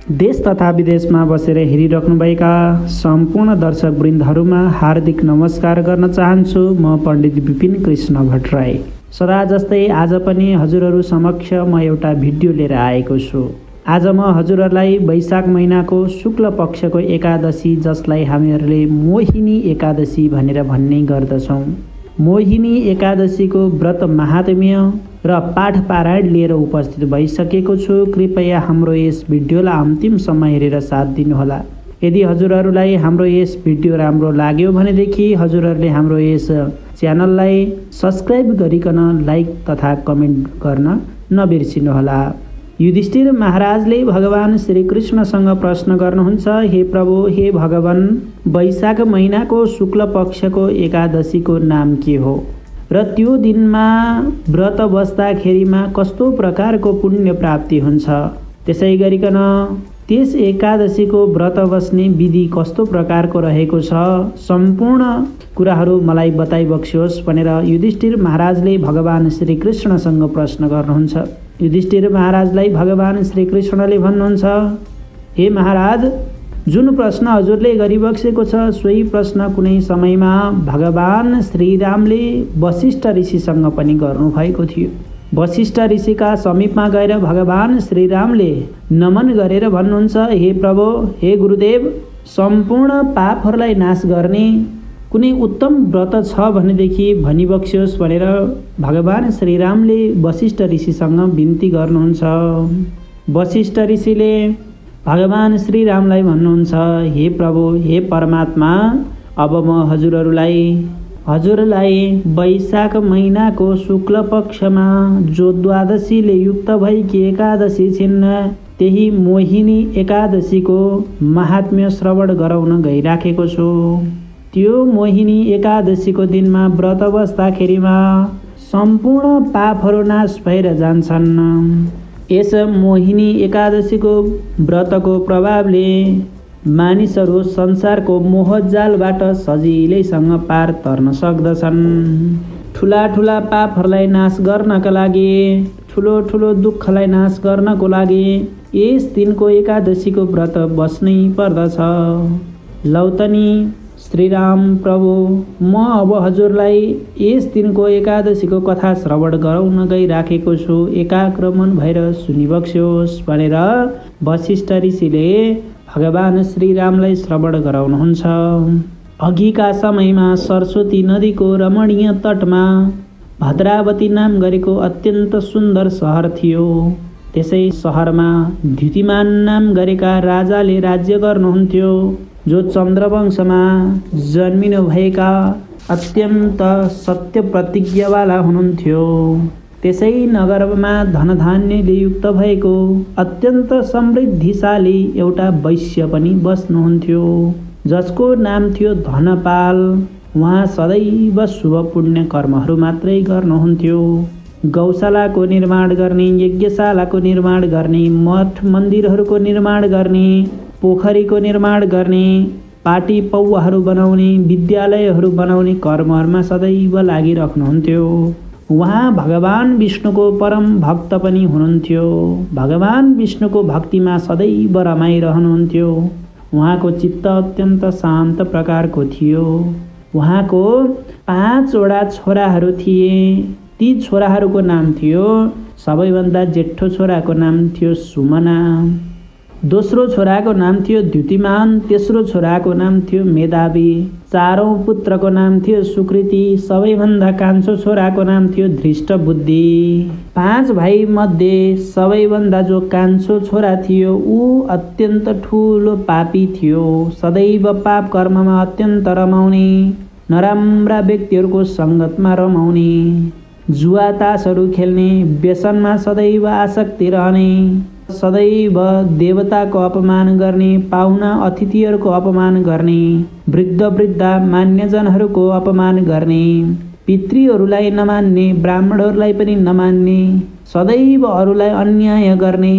देश तथा विदेशमा बसेर हेरिराख्नुभएका सम्पूर्ण दर्शकवृन्दहरूमा हार्दिक नमस्कार गर्न चाहन्छु। म पण्डित विपिन कृष्ण भट्टराई सदा जस्तै आज पनि हजुरहरू समक्ष म एउटा भिडियो लिएर आएको छु। आज म हजुरहरूलाई वैशाख महिनाको शुक्ल पक्षको एकादशी, जसलाई हामीहरूले मोहिनी एकादशी भनेर भन्ने गर्दछौँ, मोहिनी एकादशीको व्रत महात्म्य र पाठ पारायण लिएर उपस्थित भइसकेको छु। कृपया हाम्रो यस भिडियोलाई अन्तिमसम्म हेरेर साथ दिनुहोला। यदि हजुरहरूलाई हाम्रो यस भिडियो राम्रो लाग्यो भनेदेखि हजुरहरूले हाम्रो यस च्यानललाई सब्स्क्राइब गरिकन लाइक तथा कमेन्ट गर्न नबिर्सिनुहोला। युधिष्ठिर महाराजले भगवान श्रीकृष्णसँग प्रश्न गर्नुहुन्छ, हे प्रभु, हे भगवान, वैशाख महिनाको शुक्ल पक्षको एकादशीको नाम के हो र त्यो दिनमा व्रत बस्दाखेरिमा कस्तो प्रकारको पुण्य प्राप्ति हुन्छ? त्यसै गरिकन त्यस एकादशीको व्रत बस्ने विधि कस्तो प्रकारको रहेको छ? सम्पूर्ण कुराहरू मलाई बताइबक्सियोस् भनेर युधिष्ठिर महाराजले भगवान श्रीकृष्णसँग प्रश्न गर्नुहुन्छ। युधिष्ठिर महाराजलाई भगवान श्रीकृष्णले भन्नुहुन्छ, हे महाराज, जुन प्रश्न हजुरले गरिबक्सेको छ सोही प्रश्न कुनै समयमा भगवान श्रीरामले वशिष्ठ ऋषिसँग पनि गर्नुभएको थियो। वशिष्ठ ऋषिका समीपमा गएर भगवान श्रीरामले नमन गरेर भन्नुहुन्छ, हे प्रभु, हे गुरुदेव, सम्पूर्ण पापहरूलाई नाश गर्ने कुनै उत्तम व्रत छ भनेदेखि भनिबक्सियोस् भनेर भगवान श्रीरामले वशिष्ठ ऋषिसँग बिन्ती गर्नुहुन्छ। वशिष्ठ ऋषिले भगवान श्रीरामलाई भन्नुहुन्छ, हे प्रभु, हे परमात्मा, अब म हजुरलाई वैशाख महिनाको शुक्ल पक्षमा जो द्वादशीले युक्त भएकी एकादशी छिन्, त्यही मोहिनी एकादशीको महात्म्य श्रवण गराउन गइराखेको छु। त्यो मोहिनी एकादशीको दिनमा व्रत बस्दाखेरिमा सम्पूर्ण पापहरू नाश भएर जान्छन्। यस मोहिनी एकादशीको व्रतको प्रभावले मानिसहरू संसारको मोहजालबाट सजिलैसँग पार तर्न सक्दछन्। ठुला ठुला पापहरूलाई नाश गर्नका लागि, ठुलो ठुलो दुःखलाई नाश गर्नको लागि यस दिनको एकादशीको व्रत बस्नै पर्दछ। लौतनी श्रीराम प्रभु, म अब हजुरलाई यस दिनको एकादशीको कथा श्रवण गराउन गइराखेको छु, एकाग्र मन भएर सुनिबक्स्योस् भनेर वशिष्ठ ऋषिले भगवान श्रीरामलाई श्रवण गराउनुहुन्छ। अघिका समयमा सरस्वती नदीको रमणीय तटमा भद्रावती नाम गरेको अत्यन्त सुन्दर सहर थियो। त्यसै सहरमा द्युतिमान नाम गरेका राजाले राज्य गर्नुहुन्थ्यो, जो चन्द्रवंशमा जन्मिनु भएका अत्यन्त सत्य प्रतिज्ञावाला हुनुहुन्थ्यो। त्यसै नगरमा धनधान्यले युक्त भएको अत्यन्त समृद्धिशाली एउटा वैश्य पनि बस्नुहुन्थ्यो, जसको नाम थियो धनपाल। उहाँ सदैव शुभ पुण्य कर्महरू मात्रै गर्नुहुन्थ्यो। गौशालाको निर्माण गर्ने, यज्ञशालाको निर्माण गर्ने, मठ मन्दिरहरूको निर्माण गर्ने, पोखरीको निर्माण गर्ने, पाटी पौवाहरू बनाउने, विद्यालयहरू बनाउने कर्महरूमा सदैव लागिरहनुहुन्थ्यो। उहाँ भगवान विष्णुको परम भक्त पनि हुनुहुन्थ्यो। भगवान विष्णुको भक्तिमा सदैव रमाइरहनुहुन्थ्यो। उहाँको चित्त अत्यन्त शान्त प्रकारको थियो। उहाँको 5वटा छोराहरू थिए। ती छोराहरूको नाम थियो, सबैभन्दा जेठो छोराको नाम थियो सुमना, दोस्रो छोराको नाम थियो द्युतिमान, तेस्रो छोराको नाम थियो मेधावी, चारौं पुत्रको नाम थियो सुकृति, सबैभन्दा कान्छो छोराको नाम थियो धृष्टबुद्धि। 5 भाइ मध्ये सबैभन्दा जो कान्छो छोरा थियो ऊ अत्यन्त ठुलो पापी थियो। सदैव पाप कर्ममा अत्यन्त रमाउने, नराम्रा व्यक्तिहरूको सङ्गतमा रमाउने, जुवा तासहरू खेल्ने, व्यसनमा सदैव आसक्ति रहने, सदैव देवताको अपमान गर्ने, पाहुना अतिथिहरूको अपमान गर्ने, वृद्ध वृद्धा मान्यजनहरूको अपमान गर्ने, पितृहरूलाई नमान्ने, ब्राह्मणहरूलाई पनि नमान्ने, सदैव अरूलाई अन्याय गर्ने,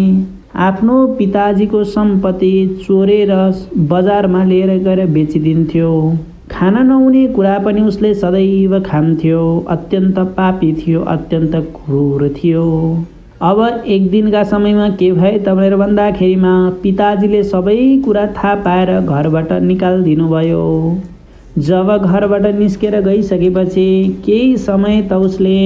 आफ्नो पिताजीको सम्पत्ति चोरेर बजारमा लिएर गएर बेचिदिन्थ्यो, खान नहुने कुरा पनि उसले सदैव खान्थ्यो। अत्यन्त पापी थियो, अत्यन्त क्रूर थियो। अब एक दिनका समयमा के भए त भनेर भन्दाखेरिमा पिताजीले सबै कुरा थाहा पाएर घरबाट निकालिदिनु भयो। जब घरबाट निस्केर गइसकेपछि केही समय त उसले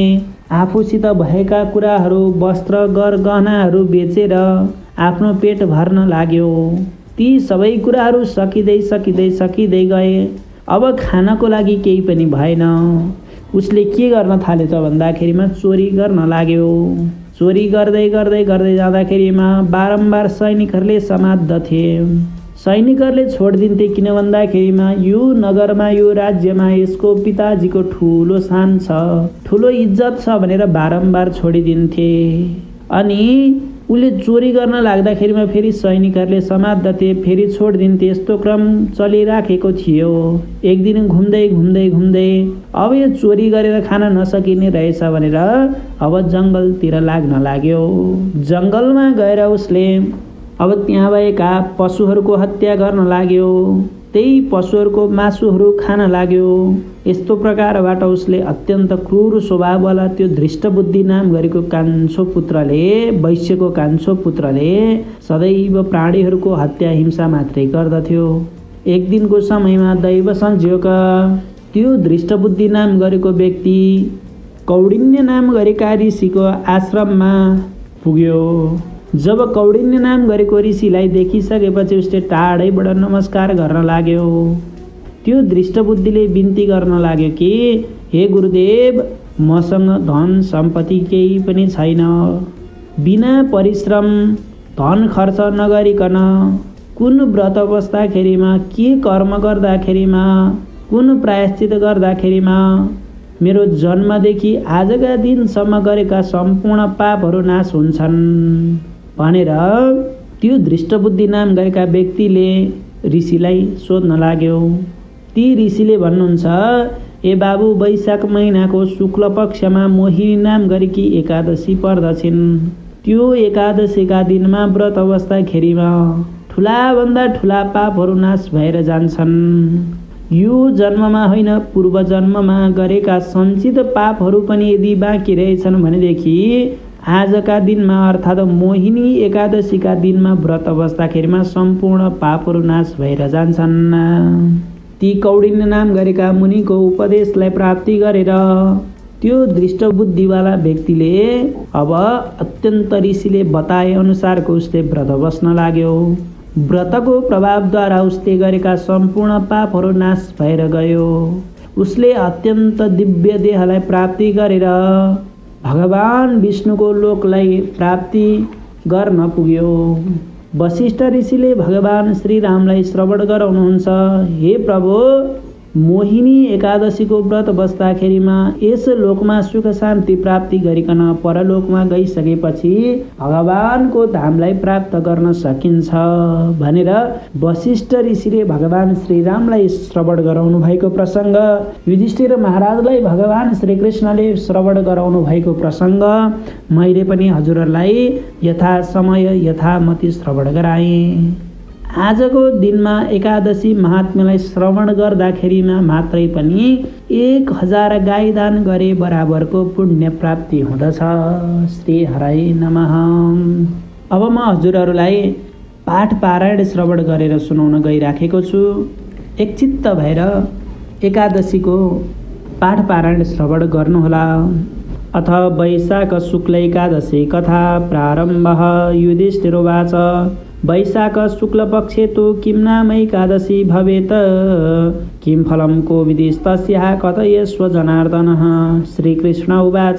आफूसित भएका कुराहरू, वस्त्र, गहनाहरू बेचेर आफ्नो पेट भर्न लाग्यो। ती सबै कुराहरू सकिँदै गए। अब खानको लागि केही पनि भएन। उसले के गर्न थाल्यो त भन्दाखेरिमा चोरी गर्न लाग्यो। चोरी गर्दै जाँदाखेरिमा बारम्बार सैनिकहरूले समात्दथे। सैनिकहरूले छोडिदिन्थे, किन भन्दाखेरिमा यो नगरमा, यो राज्यमा यसको पिताजीको ठुलो सान छ, ठुलो इज्जत छ भनेर बारम्बार छोडिदिन्थे। अनि उसले चोरी गर्न लाग्दाखेरिमा फेरि सैनिकहरूले समात्दथे, फेरि छोडिदिन्थे। यस्तो क्रम चलिराखेको थियो। एक दिन घुम्दै अब यो चोरी गरेर खान नसकिने रहेछ भनेर अब जङ्गलतिर लाग्न लाग्यो। जङ्गलमा गएर उसले अब त्यहाँ भएका पशुहरूको हत्या गर्न लाग्यो। त्यही पशुहरूको मासुहरू खान लाग्यो। यस्तो प्रकारबाट उसले अत्यन्त क्रूर स्वभाववाला त्यो धृष्टबुद्धि नाम गरेको कान्छो पुत्रले, वैश्यको कान्छो पुत्रले सदैव प्राणीहरूको हत्या हिंसा मात्रै गर्दथ्यो। एक दिनको समयमा दैव संयोग त्यो धृष्टबुद्धि नाम गरेको व्यक्ति कौडिन्य नाम गरेका ऋषिको आश्रममा पुग्यो। जब कौडिन्य नाम गरेको ऋषिलाई देखिसकेपछि उसले टाढैबाट नमस्कार गर्न लाग्यो। त्यो धृष्टबुद्धिले बिन्ती गर्न लाग्यो कि हे गुरुदेव, मसँग धन सम्पत्ति केही पनि छैन। बिना परिश्रम धन खर्च नगरिकन कुन व्रत बस्दाखेरिमा, के कर्म गर्दाखेरिमा, कुन प्रायश्चित गर्दाखेरिमा मेरो जन्मदेखि आजका दिनसम्म गरेका सम्पूर्ण पापहरू नाश हुन्छन् भनेर त्यो धृष्टबुद्धि नाम गरेका व्यक्तिले ऋषिलाई सोध्न लाग्यो। ती ऋषिले भन्नुहुन्छ, ए बाबु, वैशाख महिनाको शुक्ल पक्षमा मोहिनी नाम गरेकी एकादशी पर्दछिन्। त्यो एकादशीका दिनमा व्रत बस्दाखेरिमा ठुलाभन्दा ठुला पापहरू नाश भएर जान्छन्। यो जन्ममा होइन, पूर्व जन्ममा गरेका सञ्चित पापहरू पनि यदि बाँकी रहेछन् भनेदेखि आजका दिनमा अर्थात् मोहिनी एकादशीका दिनमा व्रत बस्दाखेरिमा सम्पूर्ण पापहरू नाश भएर जान्छन्। ती कौडिन्य नाम गरेका मुनिको उपदेशलाई प्राप्ति गरेर त्यो दृष्टबुद्धिवाला व्यक्तिले अब अत्यन्त ऋषिले बताए अनुसारको उसले व्रत बस्न लाग्यो। व्रतको प्रभावद्वारा उसले गरेका सम्पूर्ण पापहरू नाश भएर गयो। उसले अत्यन्त दिव्य देहलाई प्राप्ति गरेर भगवान विष्णुको लोकलाई प्राप्ति गर्न पुग्यो। वशिष्ठ ऋषिले भगवान श्रीरामलाई श्रवण गराउनुहुन्छ, हे प्रभु, मोहिनी एकादशीको व्रत बस्दाखेरिमा यस लोकमा सुख शान्ति प्राप्ति गरिकन परलोकमा गइसकेपछि भगवानको धामलाई प्राप्त गर्न सकिन्छ भनेर वशिष्ठ ऋषिले भगवान श्रीरामलाई श्रवण गराउनु भएको प्रसङ्ग, युधिष्ठिर महाराजलाई भगवान श्रीकृष्णले श्रवण गराउनु भएको प्रसङ्ग मैले पनि हजुरहरूलाई यथा समय यथामति श्रवण गराएँ। आजको दिनमा एकादशी महात्म्यलाई श्रवण गर्दाखेरिमा मात्रै पनि 1000 गाई दान गरे बराबरको पुण्य प्राप्ति हुँदछ। श्री हराय नमः। अब म हजुरहरूलाई पाठ पारायण श्रवण गरेर सुनाउन गइराखेको छु। एकचित्त भएर एकादशीको पाठ पारायण श्रवण गर्नुहोला। अथ वैशाख शुक्ल एकादशी कथा प्रारम्भः। युधिष्ठिरोवाच वैशाख शुक्लपक्षे तु किं नाम एकादशी भवेत् किं फलं कोविदिस्तस्याः कथयस्व जनार्दनः। श्रीकृष्ण उवाच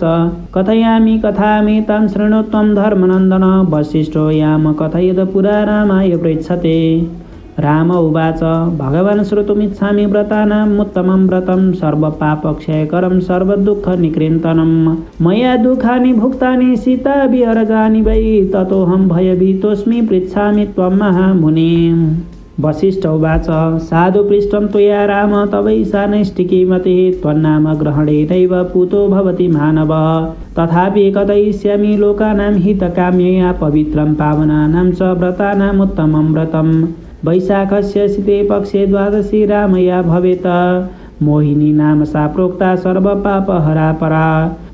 कथयामि कथामि तां शृणु त्वं धर्मनन्दन। वसिष्ठो याम कथयेद पुरा रामाय पृच्छते। राम उवाच भगवान् श्रोतुमिच्छामि व्रतानाम् उत्तमं व्रतं सर्वपापक्षयकरं सर्वदुःखनिकृन्तनं। मया दुःखानि भुक्तानि सीता विहरजानि वै ततोऽहं भयभीतोऽस्मि पृच्छामि त्वं महामुने। वसिष्ठ उवाच साधु पृष्टं त्वया राम तवैषा नैष्ठिकी मतिः त्वन्नाम ग्रहणेनैव पूतो भवति मानव। तथापि कथयिष्यामि लोकानां हितकाम्यया पवित्रं पावनानां च व्रतानाम् उत्तमं व्रतम्। वैशाखस्य शीते पक्षे द्वादशी रामया भवेत्। मोहिनी नाम सा प्रोक्ता सर्वपापहरा परा।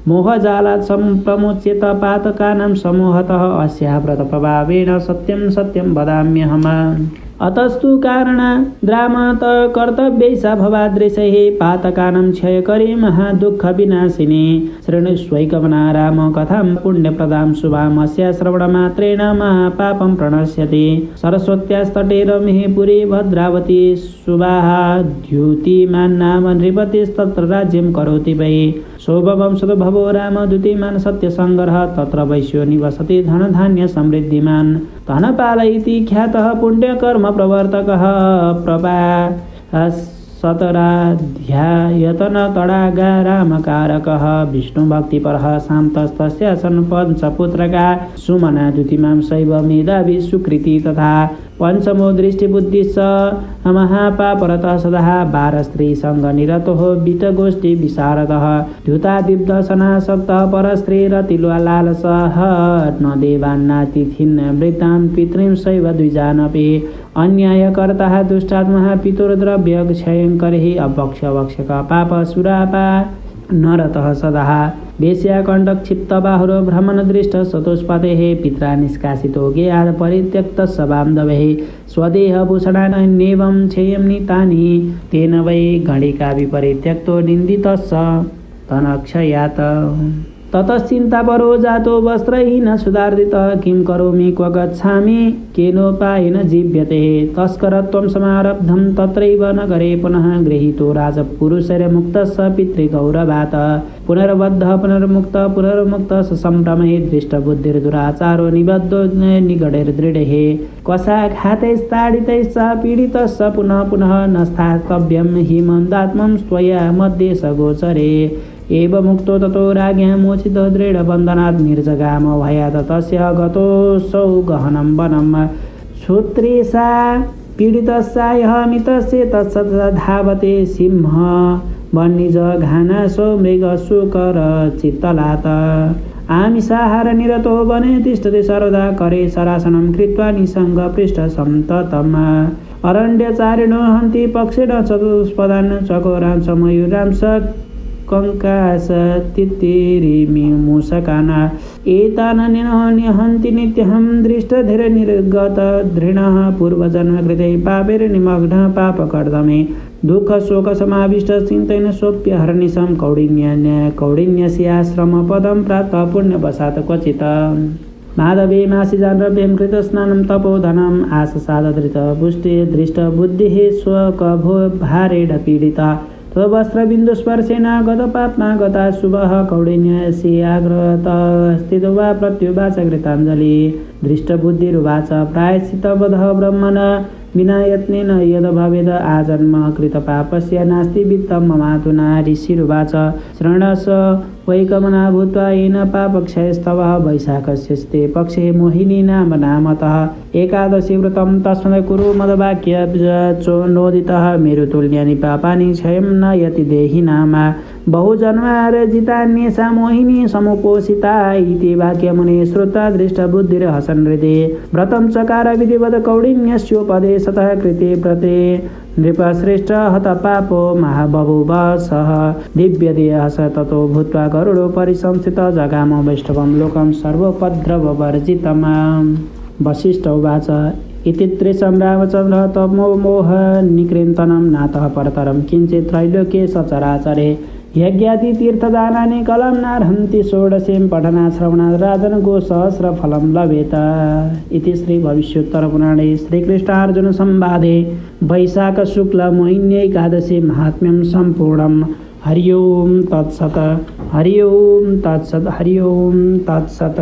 मोहजालात् सम्प्रमुच्येत पातकानां समूहतः अस्याः व्रतप्रभावेण सत्यं सत्यं वदाम्यहम्। अतस्तु कारणाद्रामत कर्तव्यैषा भवादृशैः पातकानां क्षयकरी महादुःखविनाशिनी शृणुष्वैकमना रामकथां पुण्यप्रदां शुभाम् अस्या श्रवणमात्रेण महापापं प्रणश्यति। सरस्वत्यास्तटे रमिः पुरी भद्रावती सुबाहा द्युतिमान् नाम नृपतिस्तत्र राज्यं करोति वै। शोभवंशतो भवो रामद्युतिमान् सत्यसङ्ग्रहः तत्र वैश्यो निवसति धनधान्य समृद्धिमान्। धनपाल इति ख्यातः पुण्यकर्म प्रवर्तकः प्रभा सतराध्यायतन तडागा रामकारकः विष्णुभक्तिपरः शान्तस्तस्य सन् पञ्चपुत्रका सुमना द्युतिमां शैव मेधावी सुकृति तथा पञ्चमो दृष्टिबुद्धिश्च महापापरतः सदा 12 स्त्रीसङ्ग निरतः वित्तगोष्ठी विशारदः द्युतादिब्धसनासक्तः परस्त्रीरतिलालसः न देवान्नातिथिन् वृद्धान् पितॄं शैव द्विजानपि अन्यायकर्ताः दुष्टात्मः पितुर्द्रव्यक्षयङ्करैः अभक्ष्यभक्षक पापसुरापा नरतः सदा वेश्याकण्ठक्षिप्तबाहुरो भ्रमणदृष्ट सतोष्पतेः पित्रा निष्कासितो गेयात् परित्यक्तस्य बान्धवैः स्वदेहभूषणान्येवं क्षेयं नीतानि तेन वै गणिका विपरित्यक्तो निन्दितस्य तनक्षयात्। ततश्चिन्तापरो जातो वस्त्रहीन सुधार्दितः किं करोमि क्व गच्छामि केनोपायेन जीव्यते। तस्करत्वं समारब्धं तत्रैव नगरे पुनः गृहीतो राजपुरुषैर्मुक्तस्य पितृगौरवात् पुनर्बद्धः पुनर्मुक्तः पुनर्मुक्तः सम्भ्रमे दृष्टबुद्धिर्दुराचारो निबद्धो निगडैर्दृढैः कषाघातैस्ताडितैश्च पीडितस्य पुनः पुनः न स्थातव्यं हि मन्दात्मं त्वया मध्ये सगोचरे। एव मुक्तो ततो राज्ञा मोचितो दृढबन्धनात् निर्जगाम भयात् तस्य गतोऽसौ गहनं वनं श्रोत्रेषा पीडितस्य यः मितस्य तत्सधावते सिंह वह्निज घानासो मृगशुकरचित्तलात् आमिषाहार निरतो वने तिष्ठति सर्वदा करे शरासनं कृत्वा निसङ्ग पृष्ठसन्ततम् अरण्यचारिणो हन्ति पक्षेण चतुष्पदान् चकोरांश मयूरांश कंकास तित्तिरिमि मूषकान् एतान् निहन्ति नित्यहं दृष्टधीरनिर्गत धृणः पूर्वजन्मकृते पापैर्निमग्नः पापकर्दमे दुःखशोकसमाविष्ट चिन्तयन् सोऽप्यहर्निशं कौडिन्यस्याश्रमपदं प्राप्त पुण्यवशात् क्वचित् माधवे मासिजान्रव्यं कृतस्नानं तपोधनम् आशसादधृतपुष्टे दृष्टबुद्धिः स्वकभो भारेण पीडिता वस्त्रबिन्दुस्पर्शेन गतपाप्मा गता शुभः कौडिन्यस्याग्रतः स्थितो वा प्रत्युवाच कृताञ्जलि दृष्टबुद्धिरुवाच प्रायश्चित्तवधः ब्रह्मण विना यत्नेन यद भवेद आजन्म कृतपापस्य नास्ति वित्तं ममातुना ऋषिरुवाच शरणस वैकमना भूत्वा येन पापक्षयस्तवः वैशाखस्यस्ते पक्षे मोहिनी नाम नामतः एकादशी व्रतं तस्मै कुरु मदवाक्य नोदितः मेरुतुल्यानि पापानि क्षयं न यति देहि नाम बहुजन्मार्जितान्येषा मोहिनी समुपोषिता इति वाक्यमुने श्रुत्वा दृष्टबुद्धिर्हसन् हृदये व्रतं चकार विधिवद कौडिन्यस्योपदेशतः कृते व्रते नृपश्रेष्ठ हतपापो महाबभूव सः दिव्यदेहः स ततो भूत्वा गरुडो परिसंस्थित जगाम वैष्णवं लोकं सर्वोपद्रववर्जितम्। वसिष्ठ उवाच इति त्रिशं रामचन्द्र तमोमोह निकृन्तनं नातः परतरं किञ्चित् त्रैलोक्ये सचराचरे यज्ञादि तीर्थदानानि कलं नार्हन्ति षोडशीं पठनात् श्रवणात् राजन् गोसहस्रफलं लभेत। इति श्री भविष्योत्तरपुराणे श्रीकृष्णार्जुन संवादे वैशाख शुक्ल मोहिन्यैकादशी महात्म्यं सम्पूर्णम्। हरि ओं तत्सत् हरि ओं तत्सत् हरि ओं तत्सत्।